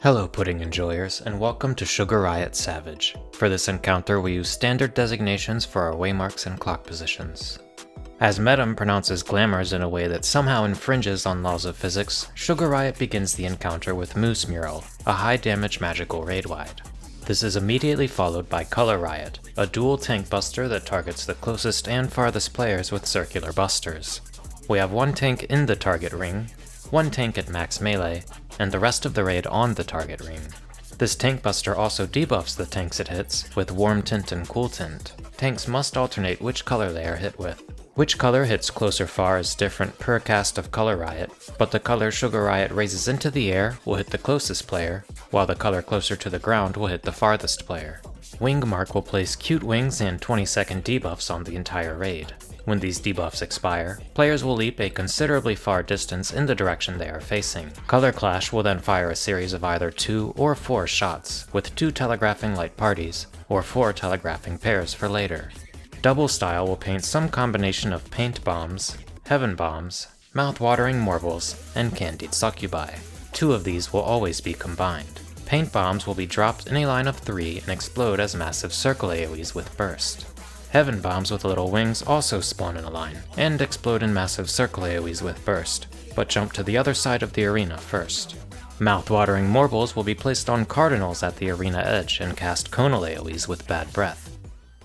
Hello pudding enjoyers, and welcome to Sugar Riot Savage. For this encounter we use standard designations for our waymarks and clock positions. As Medum pronounces glamours in a way that somehow infringes on laws of physics, Sugar Riot begins the encounter with Mousse Mural, a high damage magical Raidwide. This is immediately followed by Color Riot, a dual tank buster that targets the closest and farthest players with circular busters. We have one tank in the target ring, one tank at max melee, and the rest of the raid on the target ring. This tank buster also debuffs the tanks it hits with Warm Tint and Cool Tint. Tanks must alternate which color they are hit with. Which color hits close or far is different per cast of Color Riot, but the color Sugar Riot raises into the air will hit the closest player, while the color closer to the ground will hit the farthest player. Wingmark will place cute wings and 20-second debuffs on the entire raid. When these debuffs expire, players will leap a considerably far distance in the direction they are facing. Color Clash will then fire a series of either 2 or 4 shots, with 2 telegraphing light parties, or 4 telegraphing pairs for later. Double Style will paint some combination of paint bombs, heaven bombs, mouth-watering morbles, and candied succubi. 2 of these will always be combined. Paint bombs will be dropped in a line of 3 and explode as massive circle AoEs with burst. Heaven bombs with little wings also spawn in a line, and explode in massive circle AoEs with burst, but jump to the other side of the arena first. Mouth-watering morbles will be placed on cardinals at the arena edge and cast conal AoEs with bad breath.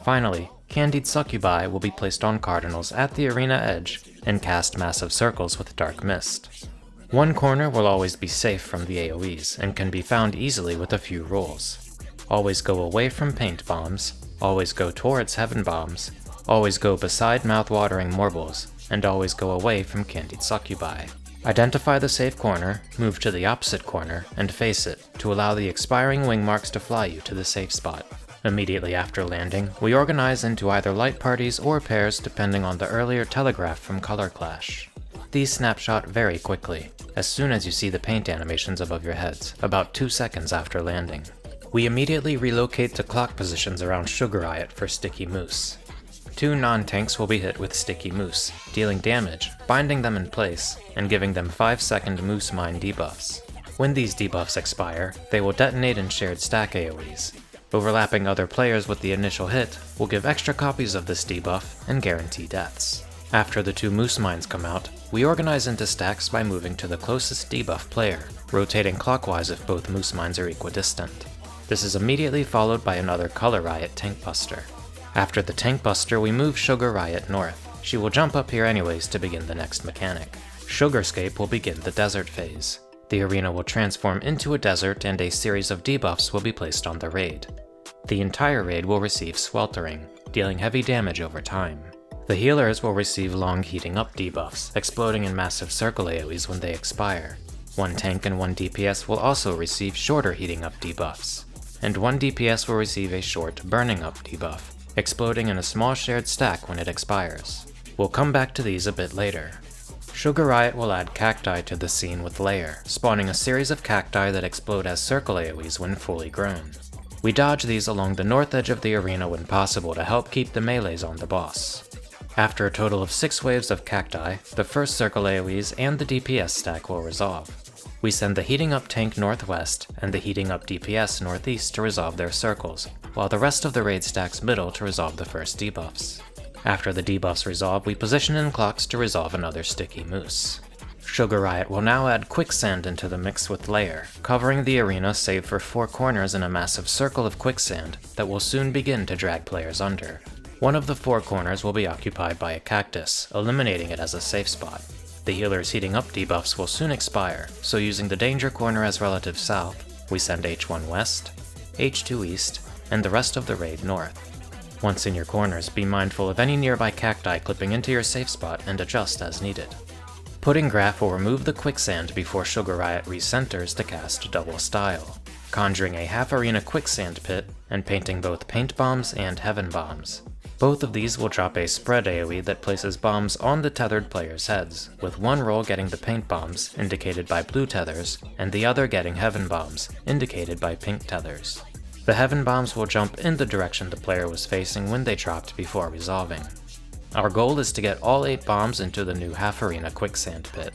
Finally, candied succubi will be placed on cardinals at the arena edge and cast massive circles with dark mist. One corner will always be safe from the AoEs and can be found easily with a few rules. Always go away from paint bombs, always go towards heaven bombs, always go beside mouth-watering morbles, and always go away from candied succubi. Identify the safe corner, move to the opposite corner, and face it to allow the expiring wingmarks to fly you to the safe spot. Immediately after landing, we organize into either light parties or pairs depending on the earlier telegraph from Color Clash. These snapshot very quickly, as soon as you see the paint animations above your heads, about 2 seconds after landing. We immediately relocate to clock positions around Sugar Riot for Sticky Mousse. 2 non-tanks will be hit with Sticky Mousse, dealing damage, binding them in place, and giving them 5-second Mousse Mine debuffs. When these debuffs expire, they will detonate in shared stack AoEs. Overlapping other players with the initial hit will give extra copies of this debuff and guarantee deaths. After the 2 Mousse Mines come out, we organize into stacks by moving to the closest debuff player, rotating clockwise if both Mousse Mines are equidistant. This is immediately followed by another Color Riot Tank Buster. After the Tank Buster, we move Sugar Riot north. She will jump up here anyways to begin the next mechanic. Sugarscape will begin the desert phase. The arena will transform into a desert and a series of debuffs will be placed on the raid. The entire raid will receive Sweltering, dealing heavy damage over time. The healers will receive long heating up debuffs, exploding in massive circle AoEs when they expire. 1 tank and 1 DPS will also receive shorter heating up debuffs. And 1 DPS will receive a short burning up debuff, exploding in a small shared stack when it expires. We'll come back to these a bit later. Sugar Riot will add Cacti to the scene with Lair, spawning a series of cacti that explode as circle AoEs when fully grown. We dodge these along the north edge of the arena when possible to help keep the melees on the boss. After a total of 6 waves of cacti, the first circle AoEs and the DPS stack will resolve. We send the heating up tank northwest and the heating up DPS northeast to resolve their circles, while the rest of the raid stacks middle to resolve the first debuffs. After the debuffs resolve, we position in clocks to resolve another Sticky Mousse. Sugar Riot will now add Quicksand into the mix with Lair, covering the arena save for 4 corners in a massive circle of quicksand that will soon begin to drag players under. One of the 4 corners will be occupied by a cactus, eliminating it as a safe spot. The healer's heating up debuffs will soon expire, so using the danger corner as relative south, we send H1 west, H2 east, and the rest of the raid north. Once in your corners, be mindful of any nearby cacti clipping into your safe spot and adjust as needed. Pudding Graph will remove the quicksand before Sugar Riot recenters to cast Double Style, conjuring a half-arena quicksand pit and painting both paint bombs and heaven bombs. Both of these will drop a spread AoE that places bombs on the tethered players' heads, with one roll getting the paint bombs, indicated by blue tethers, and the other getting heaven bombs, indicated by pink tethers. The heaven bombs will jump in the direction the player was facing when they dropped before resolving. Our goal is to get all 8 bombs into the new half-arena quicksand pit.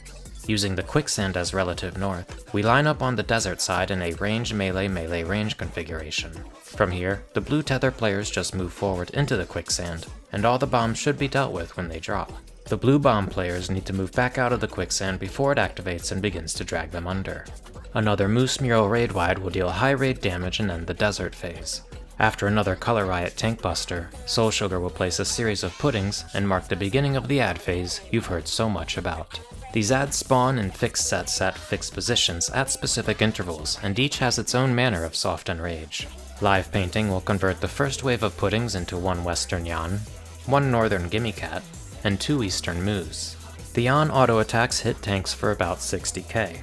Using the Quicksand as relative north, we line up on the desert side in a range melee range configuration. From here, the blue tether players just move forward into the Quicksand, and all the bombs should be dealt with when they drop. The blue bomb players need to move back out of the Quicksand before it activates and begins to drag them under. Another Mousse Mural Raidwide will deal high raid damage and end the desert phase. After another Color Riot tank buster, Soul Sugar will place a series of puddings and mark the beginning of the ad phase you've heard so much about. These ads spawn in fixed sets at fixed positions at specific intervals, and each has its own manner of soft enrage. Live painting will convert the first wave of puddings into one western Yan, one northern Gimme Cat, and two eastern Mousse. The Yan auto attacks hit tanks for about 60k.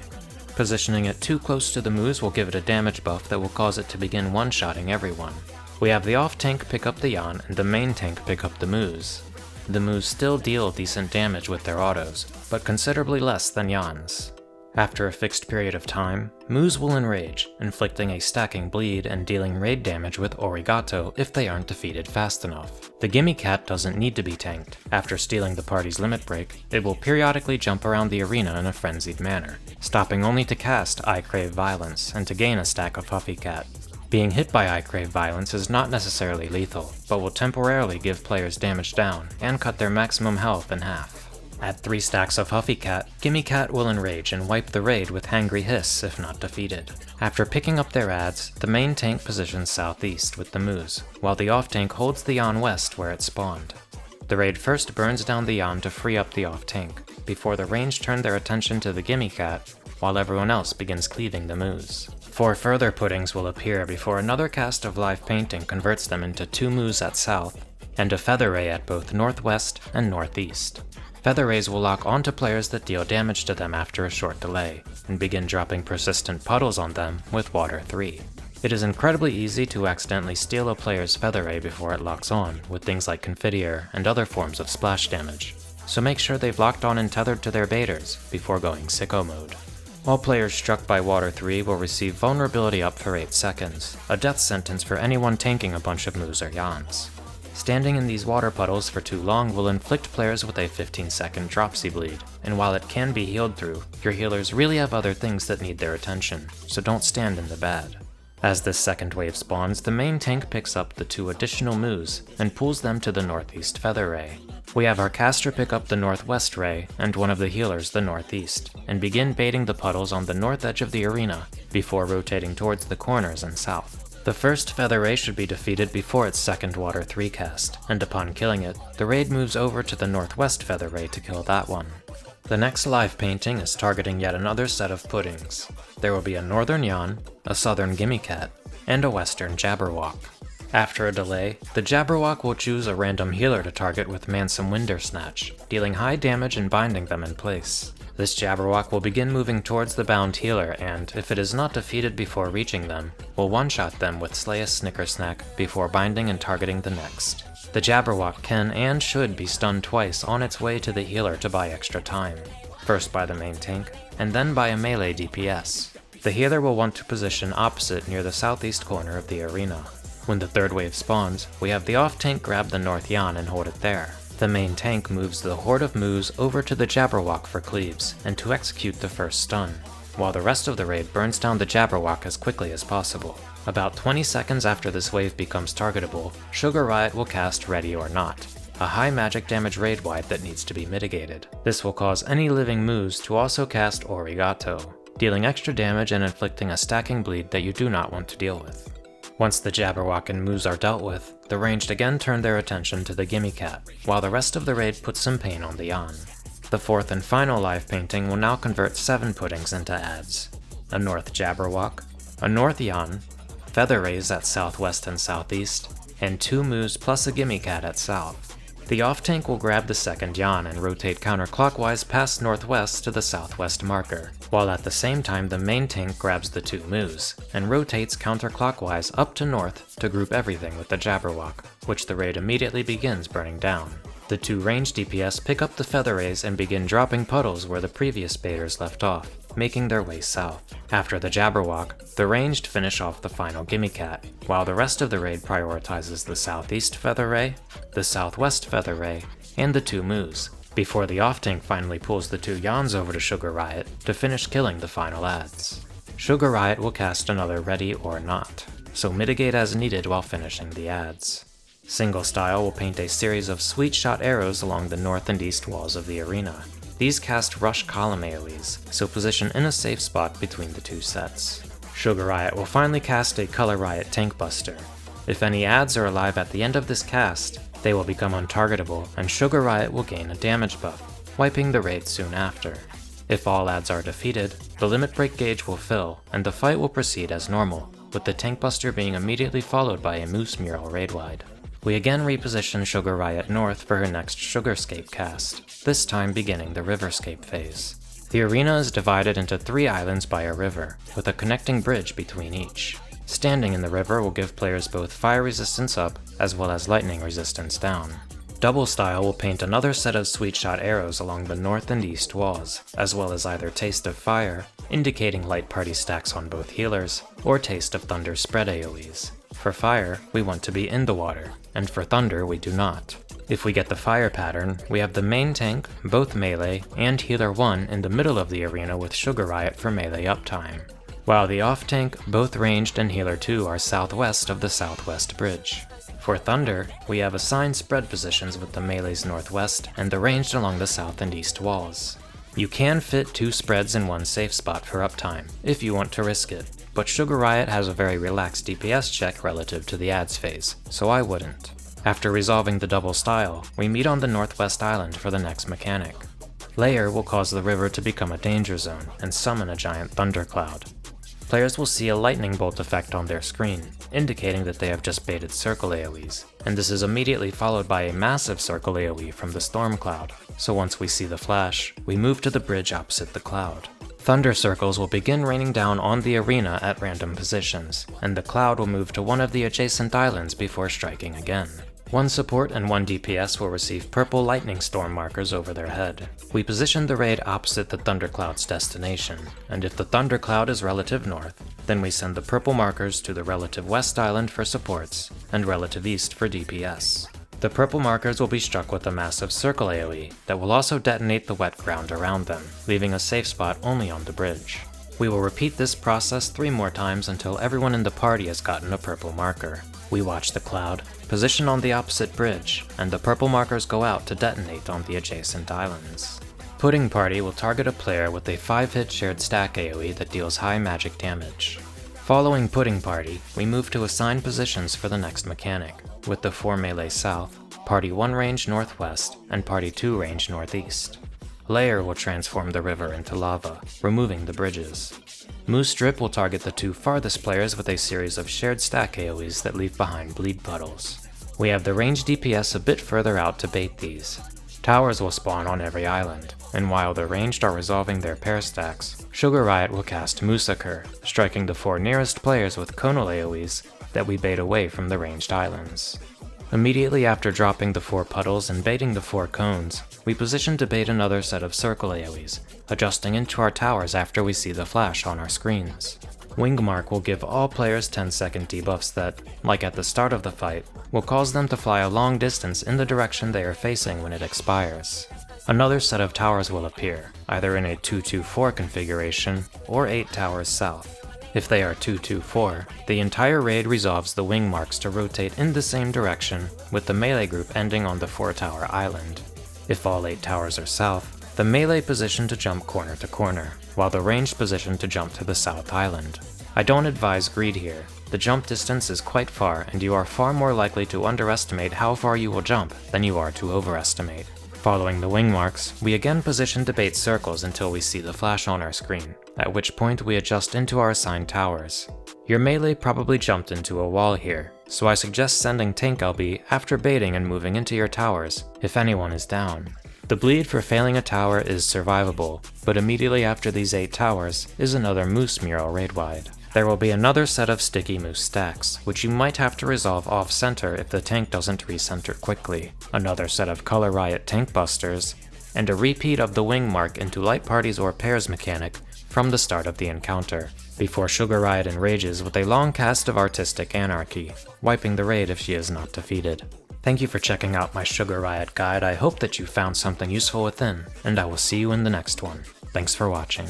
Positioning it too close to the Mousse will give it a damage buff that will cause it to begin one-shotting everyone. We have the off tank pick up the Yan and the main tank pick up the Mousse. The Mousse still deal decent damage with their autos, but considerably less than Yan's. After a fixed period of time, Mousse will enrage, inflicting a stacking bleed and dealing raid damage with Origato if they aren't defeated fast enough. The Gimme Cat doesn't need to be tanked. After stealing the party's limit break, it will periodically jump around the arena in a frenzied manner, stopping only to cast I Crave Violence and to gain a stack of Huffy Cat. Being hit by I Crave Violence is not necessarily lethal, but will temporarily give players damage down and cut their maximum health in half. At 3 stacks of Huffy Cat, Gimme Cat will enrage and wipe the raid with Hangry Hiss if not defeated. After picking up their ads, the main tank positions southeast with the Mousse, while the off tank holds the Yan west where it spawned. The raid first burns down the Yan to free up the off tank, before the range turn their attention to the Gimme Cat, while everyone else begins cleaving the Mousse. 4 further puddings will appear before another cast of live painting converts them into 2 Mousse at south, and a Feather Ray at both northwest and northeast. Feather Rays will lock onto players that deal damage to them after a short delay, and begin dropping persistent puddles on them with Water 3. It is incredibly easy to accidentally steal a player's Feather Ray before it locks on, with things like Confiteor and other forms of splash damage, so make sure they've locked on and tethered to their baiters before going sicko mode. All players struck by Water 3 will receive vulnerability up for 8 seconds, a death sentence for anyone tanking a bunch of Mousse or Yans. Standing in these water puddles for too long will inflict players with a 15-second dropsy bleed, and while it can be healed through, your healers really have other things that need their attention, so don't stand in the bad. As this second wave spawns, the main tank picks up the 2 additional Mousse and pulls them to the northeast Feather Ray. We have our caster pick up the northwest Ray and one of the healers the northeast, and begin baiting the puddles on the north edge of the arena before rotating towards the corners and south. The first Feather Ray should be defeated before its second Water 3 cast, and upon killing it, the raid moves over to the northwest Feather Ray to kill that one. The next live painting is targeting yet another set of puddings. There will be a northern Yan, a southern Gimme Cat, and a western Jabberwock. After a delay, the Jabberwock will choose a random healer to target with Mansome Winder Snatch, dealing high damage and binding them in place. This Jabberwock will begin moving towards the bound healer and, if it is not defeated before reaching them, will one-shot them with Slay a Snickersnack before binding and targeting the next. The Jabberwock can and should be stunned twice on its way to the healer to buy extra time. First by the main tank, and then by a melee DPS. The healer will want to position opposite near the southeast corner of the arena. When the third wave spawns, we have the off tank grab the North Yan and hold it there. The main tank moves the horde of Mousse over to the Jabberwock for cleaves, and to execute the first stun, while the rest of the raid burns down the Jabberwock as quickly as possible. About 20 seconds after this wave becomes targetable, Sugar Riot will cast Ready or Not, a high magic damage Raidwide that needs to be mitigated. This will cause any living Mousse to also cast Origato, dealing extra damage and inflicting a stacking bleed that you do not want to deal with. Once the Jabberwock and Mousse are dealt with, the ranged again turn their attention to the Gimme Cat, while the rest of the raid puts some pain on the Yan. The fourth and final live painting will now convert 7 puddings into ads. A North Jabberwock, a North Yan, Feather Rays at southwest and southeast, and 2 Mousse plus a Gimme Cat at south. The off tank will grab the second Yan and rotate counterclockwise past northwest to the southwest marker, while at the same time the main tank grabs the 2 Mousse and rotates counterclockwise up to north to group everything with the Jabberwock, which the raid immediately begins burning down. The 2 ranged DPS pick up the Feather Rays and begin dropping puddles where the previous baiters left off, making their way south. After the Jabberwock, the ranged finish off the final Gimme Cat, while the rest of the raid prioritizes the southeast Feather Ray, the southwest Feather Ray, and the 2 Mousse, before the off-tank finally pulls the 2 Yawns over to Sugar Riot to finish killing the final adds. Sugar Riot will cast another Ready or Not, so mitigate as needed while finishing the adds. Single Style will paint a series of Sweet Shot arrows along the north and east walls of the arena. These cast Rush Column AoEs, so position in a safe spot between the 2 sets. Sugar Riot will finally cast a Color Riot Tank Buster. If any adds are alive at the end of this cast, they will become untargetable and Sugar Riot will gain a damage buff, wiping the raid soon after. If all adds are defeated, the limit break gauge will fill and the fight will proceed as normal, with the Tank Buster being immediately followed by a Mousse Mural Raidwide. We again reposition Sugar Riot north for her next Sugarscape cast, this time beginning the Riverscape phase. The arena is divided into 3 islands by a river, with a connecting bridge between each. Standing in the river will give players both fire resistance up as well as lightning resistance down. Double Style will paint another set of Sweet Shot arrows along the north and east walls, as well as either Taste of Fire, indicating light party stacks on both healers, or Taste of Thunder spread AoEs. For fire, we want to be in the water, and for thunder we do not. If we get the fire pattern, we have the main tank, both melee, and healer 1 in the middle of the arena with Sugar Riot for melee uptime, while the off tank, both ranged and healer 2 are southwest of the southwest bridge. For thunder, we have assigned spread positions with the melees northwest and the ranged along the south and east walls. You can fit 2 spreads in one safe spot for uptime, if you want to risk it, but Sugar Riot has a very relaxed DPS check relative to the adds phase, so I wouldn't. After resolving the double style, we meet on the northwest island for the next mechanic. Layer will cause the river to become a danger zone and summon a giant thundercloud. Players will see a lightning bolt effect on their screen, indicating that they have just baited circle AoEs, and this is immediately followed by a massive circle AoE from the storm cloud, so once we see the flash, we move to the bridge opposite the cloud. Thunder circles will begin raining down on the arena at random positions, and the cloud will move to one of the adjacent islands before striking again. 1 support and 1 DPS will receive purple lightning storm markers over their head. We position the raid opposite the thundercloud's destination, and if the thundercloud is relative north, then we send the purple markers to the relative west island for supports, and relative east for DPS. The purple markers will be struck with a massive circle AoE that will also detonate the wet ground around them, leaving a safe spot only on the bridge. We will repeat this process 3 more times until everyone in the party has gotten a purple marker. We watch the cloud, position on the opposite bridge, and the purple markers go out to detonate on the adjacent islands. Pudding Party will target a player with a 5-hit shared stack AoE that deals high magic damage. Following Pudding Party, we move to assign positions for the next mechanic, with the 4 melee south, Party 1 range northwest, and Party 2 range northeast. Layer will transform the river into lava, removing the bridges. Mousse Drip will target the 2 farthest players with a series of shared stack AoEs that leave behind bleed puddles. We have the ranged DPS a bit further out to bait these. Towers will spawn on every island, and while the ranged are resolving their pair stacks, Sugar Riot will cast Moussacre, striking the 4 nearest players with conal AoEs that we bait away from the ranged islands. Immediately after dropping the 4 puddles and baiting the 4 cones, we position to bait another set of circle AoEs, adjusting into our towers after we see the flash on our screens. Wingmark will give all players 10-second debuffs that, like at the start of the fight, will cause them to fly a long distance in the direction they are facing when it expires. Another set of towers will appear, either in a 2-2-4 configuration or 8 towers south. If they are 2-2-4, the entire raid resolves the Wingmarks to rotate in the same direction, with the melee group ending on the 4-tower island. If all 8 towers are south, the melee position to jump corner to corner, while the ranged position to jump to the south island. I don't advise greed here. The jump distance is quite far, and you are far more likely to underestimate how far you will jump than you are to overestimate. Following the Wingmarks, we again position to bait circles until we see the flash on our screen, at which point we adjust into our assigned towers. Your melee probably jumped into a wall here, so I suggest sending Tank LB after baiting and moving into your towers, if anyone is down. The bleed for failing a tower is survivable, but immediately after these 8 towers is another Mousse Mural Raidwide. There will be another set of sticky Mousse stacks, which you might have to resolve off-center if the tank doesn't recenter quickly, another set of Color Riot tank busters, and a repeat of the Wingmark into light parties or pairs mechanic from the start of the encounter, before Sugar Riot enrages with a long cast of artistic Anarchy, wiping the raid if she is not defeated. Thank you for checking out my Sugar Riot guide. I hope that you found something useful within, and I will see you in the next one. Thanks for watching.